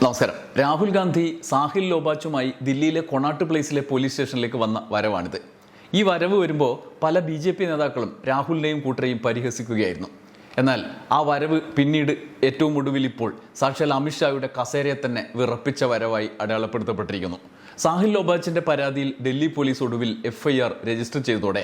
നമസ്കാരം. രാഹുൽ ഗാന്ധി സാഹിൽ ലോബാച്ചുമായി ദില്ലിയിലെ Connaught പ്ലേസിലെ police സ്റ്റേഷനിലേക്ക് വന്ന വരവാണിത്. ഈ വരവ് വരുമ്പോൾ പല BJP നേതാക്കളും രാഹുലിനെയും കൂട്ടരെയും പരിഹസിക്കുകയായിരുന്നു. എന്നാൽ ആ വരവ് പിന്നീട് ഏറ്റവും ഒടുവിൽ ഇപ്പോൾ സാക്ഷാൽ അമിത്ഷായുടെ കസേരയെ തന്നെ വിറപ്പിച്ച വരവായി അടയാളപ്പെടുത്തപ്പെട്ടിരിക്കുന്നു. സാഹിൽ ലോബാച്ചിന്റെ പരാതിയിൽ ഡൽഹി പോലീസ് ഒടുവിൽ FIR രജിസ്റ്റർ ചെയ്തതോടെ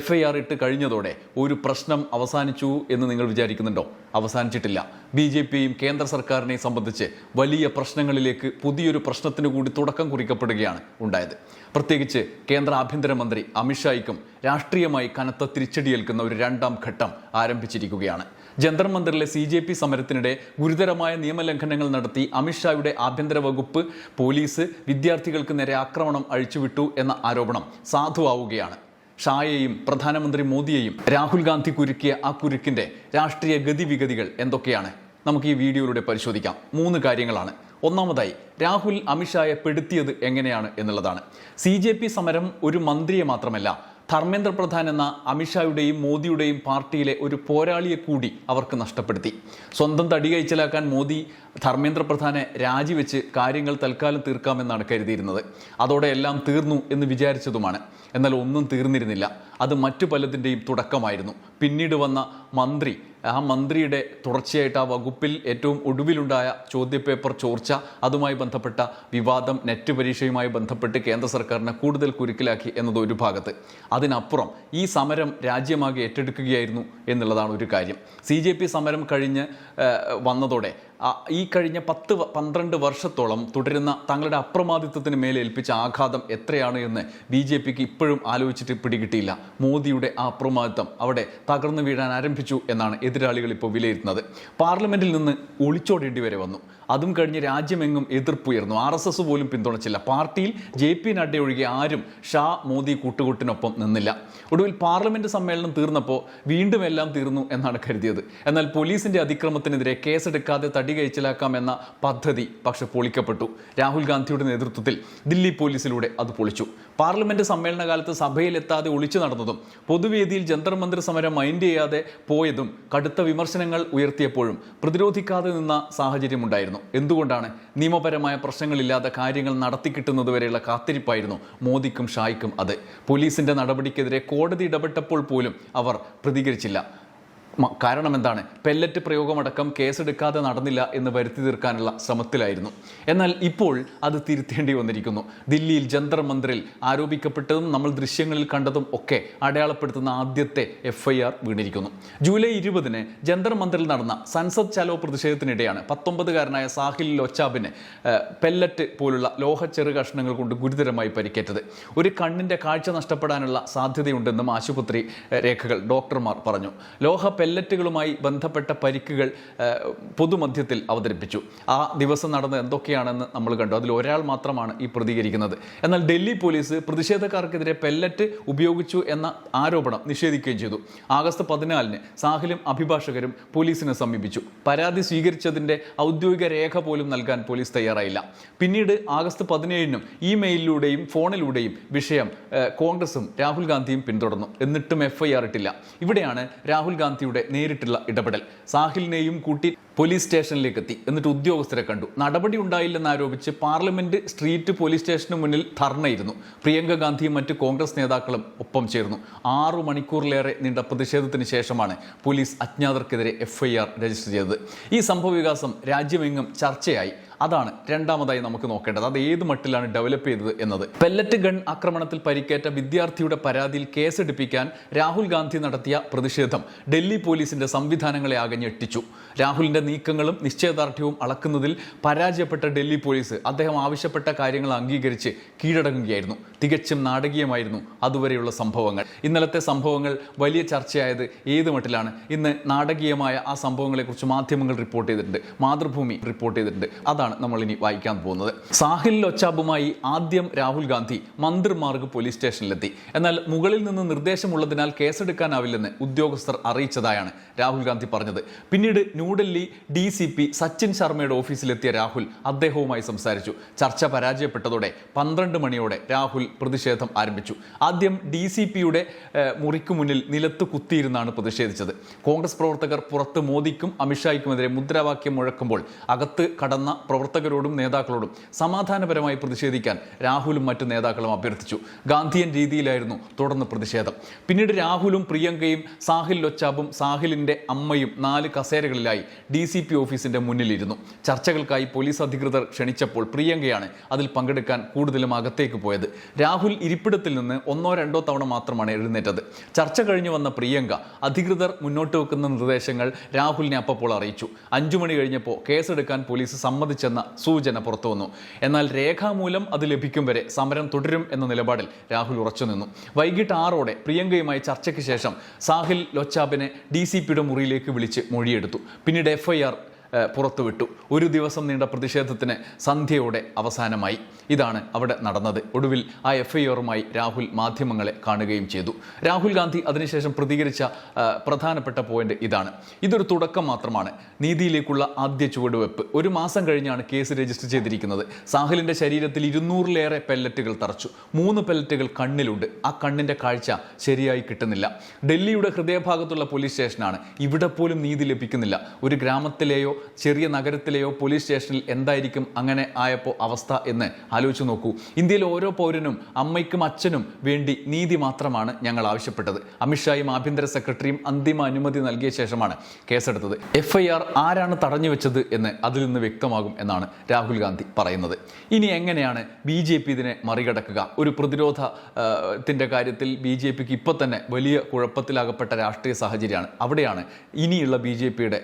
FIR ഇട്ട് കഴിഞ്ഞതോടെ ഒരു പ്രശ്നം അവസാനിച്ചു എന്ന് നിങ്ങൾ വിചാരിക്കുന്നുണ്ടോ? അവസാനിച്ചിട്ടില്ല. BJPയും കേന്ദ്ര സർക്കാരിനെയും സംബന്ധിച്ച് വലിയ പ്രശ്നങ്ങളിലേക്ക് പുതിയൊരു പ്രശ്നത്തിന് കൂടി തുടക്കം കുറിക്കപ്പെടുകയാണ് ഉണ്ടായത്. പ്രത്യേകിച്ച് കേന്ദ്ര ആഭ്യന്തരമന്ത്രി അമിത്ഷായ്ക്കും രാഷ്ട്രീയമായി കനത്ത തിരിച്ചടിയേൽക്കുന്ന ഒരു രണ്ടാം ഘട്ടം ആരംഭിച്ചിരിക്കുകയാണ്. ജന്തർ മന്ദിറിലെ CJP സമരത്തിനിടെ ഗുരുതരമായ നിയമലംഘനങ്ങൾ നടത്തി അമിത്ഷായുടെ ആഭ്യന്തര വകുപ്പ് പോലീസ് വിദ്യാർത്ഥികൾക്ക് നേരെ ആക്രമണം അഴിച്ചുവിട്ടു എന്ന ആരോപണം സാധുവാവുകയാണ്. ഷായെയും പ്രധാനമന്ത്രി മോദിയെയും രാഹുൽ ഗാന്ധി കുരുക്കിയ ആ കുരുക്കിന്റെ രാഷ്ട്രീയ ഗതിവിഗതികൾ എന്തൊക്കെയാണ്? നമുക്ക് ഈ വീഡിയോയിലൂടെ പരിശോധിക്കാം. 3 കാര്യങ്ങളാണ്. ഒന്നാമതായി, രാഹുൽ അമിത്ഷായെ പെടുത്തിയത് എങ്ങനെയാണ് എന്നുള്ളതാണ്. CJP സമരം ഒരു മന്ത്രിയെ മാത്രമല്ല, ധർമ്മേന്ദ്ര പ്രധാൻ എന്ന അമിത്ഷായുടെയും മോദിയുടെയും പാർട്ടിയിലെ ഒരു പോരാളിയെ കൂടി അവർക്ക് നഷ്ടപ്പെടുത്തി. സ്വന്തം തടി കൈച്ചലാക്കാൻ മോദി ധർമ്മേന്ദ്ര പ്രധാനെ രാജിവെച്ച് കാര്യങ്ങൾ തൽക്കാലം തീർക്കാമെന്നാണ് കരുതിയിരുന്നത്. അതോടെ എല്ലാം തീർന്നു എന്ന് വിചാരിച്ചതുമാണ്. എന്നാൽ ഒന്നും തീർന്നിരുന്നില്ല. അത് മറ്റു പലതിൻ്റെയും തുടക്കമായിരുന്നു. പിന്നീട് വന്ന മന്ത്രി, ആ മന്ത്രിയുടെ തുടർച്ചയായിട്ട് ആ വകുപ്പിൽ ഏറ്റവും ഒടുവിലുണ്ടായ ചോദ്യപേപ്പർ ചോർച്ച, അതുമായി ബന്ധപ്പെട്ട വിവാദം, നെറ്റ് പരീക്ഷയുമായി ബന്ധപ്പെട്ട് കേന്ദ്ര സർക്കാരിനെ കൂടുതൽ കുരുക്കിലാക്കി എന്നത് ഒരു ഭാഗത്ത്. അതിനപ്പുറം ഈ സമരം രാജ്യമാകെ ഏറ്റെടുക്കുകയായിരുന്നു എന്നുള്ളതാണ് ഒരു കാര്യം. CJP സമരം കഴിഞ്ഞ് വന്നതോടെ ഈ കഴിഞ്ഞ 10-12 വർഷത്തോളം തുടരുന്ന തങ്ങളുടെ അപ്രമാദിത്വത്തിന് മേലെ ഏൽപ്പിച്ച ആഘാതം എത്രയാണ് എന്ന് BJPക്ക് ഇപ്പോഴും ആലോചിച്ചിട്ട് പിടികിട്ടിയില്ല. മോദിയുടെ ആ അപ്രമാദിത്വം അവിടെ തകർന്നു വീഴാൻ ആരംഭിച്ചു എന്നാണ് എതിരാളികൾ ഇപ്പോൾ വിലയിരുത്തുന്നത്. പാർലമെന്റിൽ നിന്ന് ഒളിച്ചോടേണ്ടി വരെ വന്നു. അതും കഴിഞ്ഞ് രാജ്യമെങ്ങും എതിർപ്പുയർന്നു. RSS പോലും പിന്തുണച്ചില്ല. പാർട്ടിയിൽ JP നഡ്ഡ ഒഴികെ ആരും ഷാ മോദി കൂട്ടുകൂട്ടിനൊപ്പം നിന്നില്ല. ഒടുവിൽ പാർലമെന്റ് സമ്മേളനം തീർന്നപ്പോൾ വീണ്ടും എല്ലാം തീർന്നു എന്നാണ് കരുതിയത്. എന്നാൽ പോലീസിന്റെ അതിക്രമത്തിനെതിരെ കേസെടുക്കാതെ തടി കൈച്ചലാക്കാം എന്ന പദ്ധതി പക്ഷെ പൊളിക്കപ്പെട്ടു. രാഹുൽ ഗാന്ധിയുടെ നേതൃത്വത്തിൽ ദില്ലി പോലീസിലൂടെ അത് പൊളിച്ചു. പാർലമെന്റ് സമ്മേളന കാലത്ത് സഭയിലെത്താതെ ഒളിച്ചു നടന്നതും പൊതുവേദിയിൽ ജന്തർ മന്ദിർ സമരം മൈൻഡ് ചെയ്യാതെ പോയതും കടുത്ത വിമർശനങ്ങൾ ഉയർത്തിയപ്പോഴും പ്രതിരോധിക്കാതെ നിന്ന സാഹചര്യമുണ്ടായിരുന്നു. എന്തുകൊണ്ടാണ്? നിയമപരമായ പ്രശ്നങ്ങളില്ലാതെ കാര്യങ്ങൾ നടത്തിക്കിട്ടുന്നതുവരെയുള്ള കാത്തിരിപ്പായിരുന്നു മോദിക്കും ഷായ്ക്കും അത്. പോലീസിന്റെ നടപടിക്കെതിരെ കോടതി ഇടപെട്ടപ്പോൾ പോലും അവർ പ്രതികരിച്ചില്ല. കാരണം എന്താണ്? പെല്ലറ്റ് പ്രയോഗമടക്കം കേസെടുക്കാതെ നടന്നില്ല എന്ന് വരുത്തി തീർക്കാനുള്ള ശ്രമത്തിലായിരുന്നു. എന്നാൽ ഇപ്പോൾ അത് തിരുത്തേണ്ടി വന്നിരിക്കുന്നു. ദില്ലിയിൽ ജന്തർ മന്ദിറിൽ ആരോപിക്കപ്പെട്ടതും നമ്മൾ ദൃശ്യങ്ങളിൽ കണ്ടതും ഒക്കെ അടയാളപ്പെടുത്തുന്ന ആദ്യത്തെ FIR വീണിരിക്കുന്നു. ജൂലൈ 20-ന് ജന്തർ മന്ദിറിൽ നടന്ന സൻസദ് ചലോ പ്രതിഷേധത്തിനിടെയാണ് 19-കാരനായ സാഹിൽ ലോച്ചാബിന് പെല്ലറ്റ് പോലുള്ള ലോഹ ചെറു കഷ്ണങ്ങൾ കൊണ്ട് ഗുരുതരമായി പരിക്കേറ്റത്. ഒരു കണ്ണിന്റെ കാഴ്ച നഷ്ടപ്പെടാനുള്ള സാധ്യതയുണ്ടെന്നും ആശുപത്രി രേഖകൾ ഡോക്ടർമാർ പറഞ്ഞു. ലോഹ പെല്ലറ്റുകളുമായി ബന്ധപ്പെട്ട പരിക്കുകൾ പൊതുമധ്യത്തിൽ അവതരിപ്പിച്ചു. ആ ദിവസം നടന്ന എന്തൊക്കെയാണെന്ന് നമ്മൾ കണ്ടു. അതിൽ ഒരാൾ മാത്രമാണ് ഈ പ്രതികരിക്കുന്നത്. എന്നാൽ ഡൽഹി പോലീസ് പ്രതിഷേധക്കാർക്കെതിരെ പെല്ലറ്റ് ഉപയോഗിച്ചു എന്ന ആരോപണം നിഷേധിക്കുകയും ചെയ്തു. ആഗസ്റ്റ് 14-ന് സാഹിലും അഭിഭാഷകരും പോലീസിനെ സമീപിച്ചു. പരാതി സ്വീകരിച്ചതിൻ്റെ ഔദ്യോഗിക രേഖ പോലും നൽകാൻ പോലീസ് തയ്യാറായില്ല. പിന്നീട് ആഗസ്റ്റ് 17-നും ഇമെയിലിലൂടെയും ഫോണിലൂടെയും വിഷയം കോൺഗ്രസും രാഹുൽ ഗാന്ധിയും പിന്തുടർന്നു. എന്നിട്ടും FIR ഇട്ടില്ല. ഇവിടെയാണ് രാഹുൽ ഗാന്ധിയുടെ നേരിട്ടുള്ള ഇടപെടൽ. സാഹിലിനെയും കൂട്ടി പോലീസ് സ്റ്റേഷനിലേക്ക് എത്തി. എന്നിട്ട് ഉദ്യോഗസ്ഥരെ കണ്ടു. നടപടി ഉണ്ടായില്ലെന്നാരോപിച്ച് പാർലമെന്റ് സ്ട്രീറ്റ് പോലീസ് സ്റ്റേഷന് മുന്നിൽ ധർണയിരുന്നു. പ്രിയങ്ക ഗാന്ധിയും മറ്റ് കോൺഗ്രസ് നേതാക്കളും ഒപ്പം ചേർന്നു. 6 മണിക്കൂറിലേറെ നീണ്ട പ്രതിഷേധത്തിന് ശേഷമാണ് പോലീസ് അജ്ഞാതർക്കെതിരെ FIR രജിസ്റ്റർ ചെയ്തത്. ഈ സംഭവവികാസം രാജ്യമെങ്ങും ചർച്ചയായി. അതാണ് രണ്ടാമതായി നമുക്ക് നോക്കേണ്ടത്. അത് ഏത് മട്ടിലാണ് ഡെവലപ്പ് ചെയ്തത് എന്നത്. പെല്ലറ്റ് ഗൺ ആക്രമണത്തിൽ പരിക്കേറ്റ വിദ്യാർത്ഥിയുടെ പരാതിയിൽ കേസെടുപ്പിക്കാൻ രാഹുൽ ഗാന്ധി നടത്തിയ പ്രതിഷേധം ഡൽഹി പോലീസിന്റെ സംവിധാനങ്ങളെ ആകെ ഞെട്ടിച്ചു. രാഹുലിന്റെ നീക്കങ്ങളും നിശ്ചയദാർഢ്യവും അളക്കുന്നതിൽ പരാജയപ്പെട്ട ഡൽഹി പോലീസ് അദ്ദേഹം ആവശ്യപ്പെട്ട കാര്യങ്ങൾ അംഗീകരിച്ച് കീഴടങ്ങുകയായിരുന്നു. തികച്ചും നാടകീയമായിരുന്നു അതുവരെയുള്ള സംഭവങ്ങൾ. ഇന്നലത്തെ സംഭവങ്ങൾ വലിയ ചർച്ചയായത് ഏത് മട്ടിലാണ്? ഇന്ന് നാടകീയമായ ആ സംഭവങ്ങളെക്കുറിച്ച് മാധ്യമങ്ങൾ റിപ്പോർട്ട് ചെയ്തിട്ടുണ്ട്, മാതൃഭൂമി റിപ്പോർട്ട് ചെയ്തിട്ടുണ്ട്. അതാണ് നമ്മൾ ഇനി വായിക്കാൻ പോകുന്നത്. സാഹിൽ ലോച്ചാബുമായി ആദ്യം രാഹുൽ ഗാന്ധി മന്ദിർ മാർഗ് പോലീസ് സ്റ്റേഷനിലെത്തി. എന്നാൽ മുകളിൽ നിന്ന് നിർദ്ദേശമുള്ളതിനാൽ കേസെടുക്കാനാവില്ലെന്ന് ഉദ്യോഗസ്ഥർ അറിയിച്ചതായാണ് രാഹുൽ ഗാന്ധി പറഞ്ഞത്. പിന്നീട് ന്യൂഡൽഹി DCP സച്ചിൻ ശർമ്മയുടെ ഓഫീസിലെത്തിയ രാഹുൽ അദ്ദേഹവുമായി സംസാരിച്ചു. ചർച്ച പരാജയപ്പെട്ടതോടെ 12 മണിയോടെ രാഹുൽ പ്രതിഷേധം ആരംഭിച്ചു. ആദ്യം DCPയുടെ മുറിക്ക് മുന്നിൽ നിലത്ത് കുത്തിയിരുന്നാണ് പ്രതിഷേധിച്ചത്. കോൺഗ്രസ് പ്രവർത്തകർ പുറത്ത് മോദിക്കും അമിത്ഷായ്ക്കുമെതിരെ മുദ്രാവാക്യം മുഴക്കുമ്പോൾ അകത്ത് കടന്ന പ്രവർത്തകരോടും നേതാക്കളോടും സമാധാനപരമായി പ്രതിഷേധിക്കാൻ രാഹുലും മറ്റു നേതാക്കളും അഭ്യർത്ഥിച്ചു. ഗാന്ധിയൻ രീതിയിലായിരുന്നു തുടർന്ന് പ്രതിഷേധം. പിന്നീട് രാഹുലും പ്രിയങ്കയും സാഹിൽ ലൊച്ചാബും സാഹിലിന്റെ അമ്മയും 4 കസേരകളിലായി DCP ഓഫീസിന്റെ മുന്നിലിരുന്നു. ചർച്ചകൾക്കായി പോലീസ് അധികൃതർ ക്ഷണിച്ചപ്പോൾ പ്രിയങ്കയാണ് അതിൽ പങ്കെടുക്കാൻ കൂടുതലും അകത്തേക്ക് പോയത്. രാഹുൽ ഇരിപ്പിടത്തിൽ നിന്ന് 1-2 തവണ മാത്രമാണ് എഴുന്നേറ്റത്. ചർച്ച കഴിഞ്ഞു വന്ന പ്രിയങ്ക അധികൃതർ മുന്നോട്ട് വെക്കുന്ന നിർദ്ദേശങ്ങൾ രാഹുലിനെ അപ്പോൾ അറിയിച്ചു. 5 മണി കഴിഞ്ഞപ്പോൾ കേസെടുക്കാൻ പോലീസ് സമ്മതിച്ചെന്ന സൂചന പുറത്തു വന്നു. എന്നാൽ രേഖാമൂലം അത് ലഭിക്കും വരെ സമരം തുടരും എന്ന നിലപാടിൽ രാഹുൽ ഉറച്ചുനിന്നു. വൈകിട്ട് 6ഓടെ പ്രിയങ്കയുമായി ചർച്ചയ്ക്ക് ശേഷം സാഹിൽ ലൊച്ചാബിനെ DCPയുടെ മുറിയിലേക്ക് വിളിച്ച് മൊഴിയെടുത്തു. പിന്നീട് FIR പുറത്തുവിട്ടു. ഒരു ദിവസം നീണ്ട പ്രതിഷേധത്തിന് സന്ധ്യയോടെ അവസാനമായി. ഇതാണ് അവിടെ നടന്നത്. ഒടുവിൽ ആ FIRമായി രാഹുൽ മാധ്യമങ്ങളെ കാണുകയും ചെയ്തു. രാഹുൽ ഗാന്ധി അതിനുശേഷം പ്രതികരിച്ച പ്രധാനപ്പെട്ട പോയിന്റ് ഇതാണ്: ഇതൊരു തുടക്കം മാത്രമാണ്, നീതിയിലേക്കുള്ള ആദ്യ ചുവടുവെപ്പ്. 1 മാസം കഴിഞ്ഞാണ് കേസ് രജിസ്റ്റർ ചെയ്തിരിക്കുന്നത്. സാഹിലിന്റെ ശരീരത്തിൽ 200-ലേറെ പെല്ലറ്റുകൾ തറച്ചു. 3 പെല്ലറ്റുകൾ കണ്ണിലുണ്ട്. ആ കണ്ണിന്റെ കാഴ്ച ശരിയായി കിട്ടുന്നില്ല. ഡൽഹിയുടെ ഹൃദയഭാഗത്തുള്ള പോലീസ് സ്റ്റേഷനാണ്. ഇവിടെ പോലും നീതി ലഭിക്കുന്നില്ല. ഒരു ഗ്രാമത്തിലെയോ ചെറിയ നഗരത്തിലെയോ പോലീസ് സ്റ്റേഷനിൽ എന്തായിരിക്കും അങ്ങനെ ആയപ്പോൾ അവസ്ഥ എന്ന് ആലോചിച്ച് നോക്കൂ. ഇന്ത്യയിലെ ഓരോ പൗരനും അമ്മയ്ക്കും അച്ഛനും വേണ്ടി നീതി മാത്രമാണ് ഞങ്ങൾ ആവശ്യപ്പെട്ടത്. അമിത്ഷായും ആഭ്യന്തര സെക്രട്ടറിയും അന്തിമ അനുമതി നൽകിയ ശേഷമാണ് കേസെടുത്തത്. FIR ആരാണ് തടഞ്ഞു വെച്ചത് എന്ന് അതിൽ നിന്ന് വ്യക്തമാകും എന്നാണ് രാഹുൽ ഗാന്ധി പറയുന്നത്. ഇനി എങ്ങനെയാണ് BJP ഇതിനെ മറികടക്കുക? ഒരു പ്രതിരോധത്തിന്റെ കാര്യത്തിൽ BJPക്ക് ഇപ്പോൾ തന്നെ വലിയ കുഴപ്പത്തിലാകപ്പെട്ട രാഷ്ട്രീയ സാഹചര്യമാണ്. അവിടെയാണ് ഇനിയുള്ള BJPയുടെ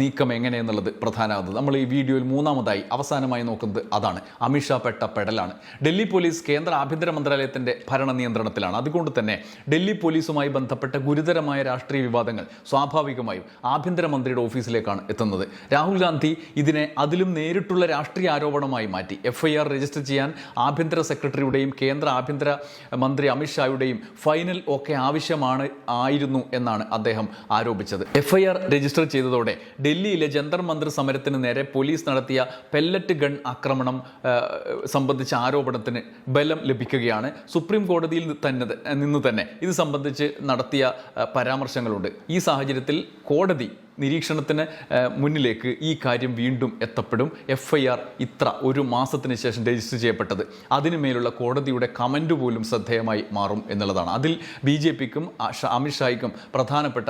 നീക്കം എങ്ങനെയെന്നുള്ളത് പ്രധാനമാകുന്നത്. നമ്മൾ ഈ വീഡിയോയിൽ മൂന്നാമതായി അവസാനമായി നോക്കുന്നത് അതാണ്. അമിത്ഷാ പെട്ട പെടലാണ്. ഡൽഹി പോലീസ് കേന്ദ്ര ആഭ്യന്തര മന്ത്രാലയത്തിന്റെ ഭരണ നിയന്ത്രണത്തിലാണ്. അതുകൊണ്ട് തന്നെ ഡൽഹി പോലീസുമായി ബന്ധപ്പെട്ട ഗുരുതരമായ രാഷ്ട്രീയ വിവാദങ്ങൾ സ്വാഭാവികമായും ആഭ്യന്തരമന്ത്രിയുടെ ഓഫീസിലേക്കാണ് എത്തുന്നത്. രാഹുൽ ഗാന്ധി ഇതിനെ അതിലും നേരിട്ടുള്ള രാഷ്ട്രീയ ആരോപണമായി മാറ്റി. FIR രജിസ്റ്റർ ചെയ്യാൻ ആഭ്യന്തര സെക്രട്ടറിയുടെയും കേന്ദ്ര ആഭ്യന്തര മന്ത്രി അമിത്ഷായുടെയും ഫൈനൽ ഒക്കെ ആയിരുന്നു എന്നാണ് അദ്ദേഹം ആരോപിച്ചത്. FIR രജിസ്റ്റർ ചെയ്തതോടെ ഡൽഹിയിലെ ജന്തർ മന്ദിർ സമരത്തിന് നേരെ പോലീസ് നടത്തിയ പെല്ലറ്റ് ഗൺ ആക്രമണം സംബന്ധിച്ച ആരോപണത്തിന് ബലം ലഭിക്കുകയാണ്. സുപ്രീം കോടതിയിൽ നിന്ന് തന്നെ ഇത് സംബന്ധിച്ച് നടത്തിയ പരാമർശങ്ങളുണ്ട്. ഈ സാഹചര്യത്തിൽ കോടതി നിരീക്ഷണത്തിന് മുന്നിലേക്ക് ഈ കാര്യം വീണ്ടും എത്തപ്പെടും. FIR ഇത്ര 1 മാസത്തിന് ശേഷം രജിസ്റ്റർ ചെയ്യപ്പെട്ടത്, അതിനുമേലുള്ള കോടതിയുടെ കമൻറ്റ് പോലും ശ്രദ്ധേയമായി മാറും എന്നുള്ളതാണ്. അതിൽ BJPക്കും അമിത്ഷായ്ക്കും പ്രധാനപ്പെട്ട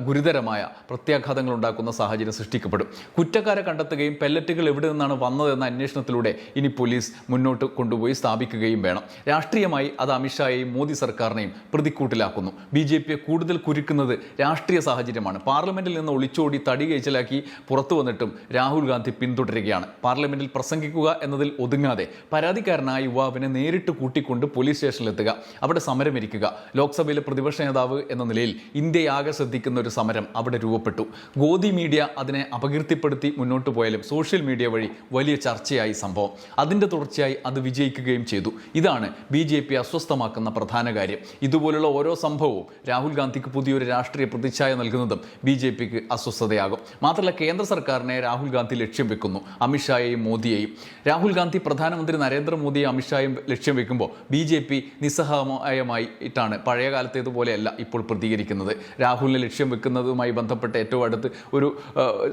ഗുരുതരമായ പ്രത്യാഘാതങ്ങൾ ഉണ്ടാക്കുന്ന സാഹചര്യം സൃഷ്ടിക്കപ്പെടും. കുറ്റക്കാരെ കണ്ടെത്തുകയും പെല്ലറ്റുകൾ എവിടെ നിന്നാണ് വന്നതെന്ന അന്വേഷണത്തിലൂടെ ഇനി പോലീസ് മുന്നോട്ട് കൊണ്ടുപോയി സ്ഥാപിക്കുകയും വേണം. രാഷ്ട്രീയമായി അത് അമിത്ഷായെയും മോദി സർക്കാരിനെയും പ്രതിക്കൂട്ടിലാക്കുന്നു. BJPയെ കൂടുതൽ കുരുക്കുന്നത് രാഷ്ട്രീയ സാഹചര്യമാണ്. പാർലമെന്റിൽ നിന്ന് ഒളിച്ചോടി തടി കൈച്ചലാക്കി പുറത്തു വന്നിട്ടും രാഹുൽ ഗാന്ധി പിന്തുടരുകയാണ്. പാർലമെന്റിൽ പ്രസംഗിക്കുക എന്നതിൽ ഒതുങ്ങാതെ പരാതിക്കാരനായ യുവാവിനെ നേരിട്ട് കൂട്ടിക്കൊണ്ട് പോലീസ് സ്റ്റേഷനിലെത്തുക, അവിടെ സമരമിരിക്കുക. ലോക്സഭയിലെ പ്രതിപക്ഷ നേതാവ് എന്ന നിലയിൽ ഇന്ത്യയാകെ ശ്രദ്ധിക്കുന്ന ഒരു സമരം അവിടെ രൂപപ്പെട്ടു. ഗോദി മീഡിയ അതിനെ അപകീർത്തിപ്പെടുത്തി മുന്നോട്ട് പോയാലും സോഷ്യൽ മീഡിയ വഴി വലിയ ചർച്ചയായി സംഭവം. അതിൻ്റെ തുടർച്ചയായി അത് വിജയിക്കുകയും ചെയ്തു. ഇതാണ് BJP അസ്വസ്ഥമാക്കുന്ന പ്രധാന കാര്യം. ഇതുപോലുള്ള ഓരോ സംഭവവും രാഹുൽ ഗാന്ധിക്ക് പുതിയൊരു രാഷ്ട്രീയ പ്രതിച്ഛായ നൽകുന്നതും BJPക്ക് അസ്വസ്ഥതയാകും. മാത്രമല്ല, കേന്ദ്ര സർക്കാരിനെ രാഹുൽ ഗാന്ധി ലക്ഷ്യം വെക്കുന്നു, അമിത്ഷായെയും മോദിയെയും. രാഹുൽ ഗാന്ധി പ്രധാനമന്ത്രി നരേന്ദ്രമോദിയെ അമിത്ഷായും ലക്ഷ്യം വെക്കുമ്പോൾ BJP നിസ്സഹായമായിട്ടാണ്, പഴയ കാലത്തേതുപോലെയല്ല ഇപ്പോൾ പ്രതികരിക്കുന്നത്. രാഹുലിനെ ലക്ഷ്യം വെക്കുന്നതുമായി ബന്ധപ്പെട്ട് ഏറ്റവും അടുത്ത് ഒരു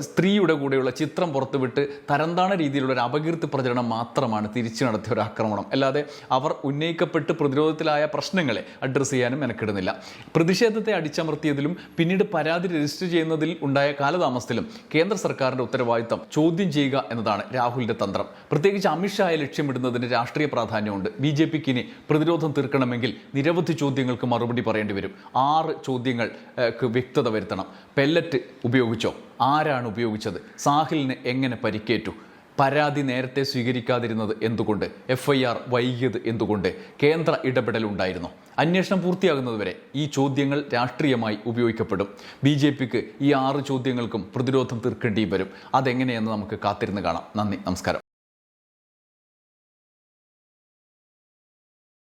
സ്ത്രീയുടെ കൂടെയുള്ള ചിത്രം പുറത്തുവിട്ട് തരംതാണ രീതിയിലുള്ള ഒരു അപകീർത്തി പ്രചരണം മാത്രമാണ് തിരിച്ചു നടത്തിയ ഒരു ആക്രമണം. അല്ലാതെ അവർ ഉന്നയിക്കപ്പെട്ട് പ്രതിരോധത്തിലായ പ്രശ്നങ്ങളെ അഡ്രസ്സ് ചെയ്യാനും മെനക്കെടുന്നില്ല. പ്രതിഷേധത്തെ അടിച്ചമർത്തിയതിലും പിന്നീട് പരാതി രജിസ്റ്റർ ചെയ്യുന്നതിൽ ഉണ്ടായ കാലതാമസത്തിലും കേന്ദ്ര സർക്കാരിന്റെ ഉത്തരവാദിത്തം ചോദ്യം ചെയ്യുക എന്നതാണ് രാഹുലിന്റെ തന്ത്രം. പ്രത്യേകിച്ച് അമിത്ഷായെ ലക്ഷ്യമിടുന്നതിന് രാഷ്ട്രീയ പ്രാധാന്യമുണ്ട്. BJPക്ക് ഇനി പ്രതിരോധം തീർക്കണമെങ്കിൽ നിരവധി ചോദ്യങ്ങൾക്ക് മറുപടി പറയേണ്ടി വരും. 6 ചോദ്യങ്ങൾക്ക് വ്യക്തത വരുത്തണം. പെല്ലറ്റ് ഉപയോഗിച്ചോ? ആരാണ് ഉപയോഗിച്ചത്? സാഹിലിന് എങ്ങനെ പരിക്കേറ്റു? പരാതി നേരത്തെ സ്വീകരിക്കാതിരുന്നത് എന്തുകൊണ്ട്? FIR വൈകിയത് എന്തുകൊണ്ട്? കേന്ദ്ര ഇടപെടലുണ്ടായിരുന്നു? അന്വേഷണം പൂർത്തിയാകുന്നതുവരെ ഈ ചോദ്യങ്ങൾ രാഷ്ട്രീയമായി ഉപയോഗിക്കപ്പെടും. BJPക്ക് ഈ 6 ചോദ്യങ്ങൾക്കും പ്രതിരോധം തീർക്കേണ്ടി വരും. അതെങ്ങനെയെന്ന് നമുക്ക് കാത്തിരുന്ന് കാണാം. നന്ദി, നമസ്കാരം.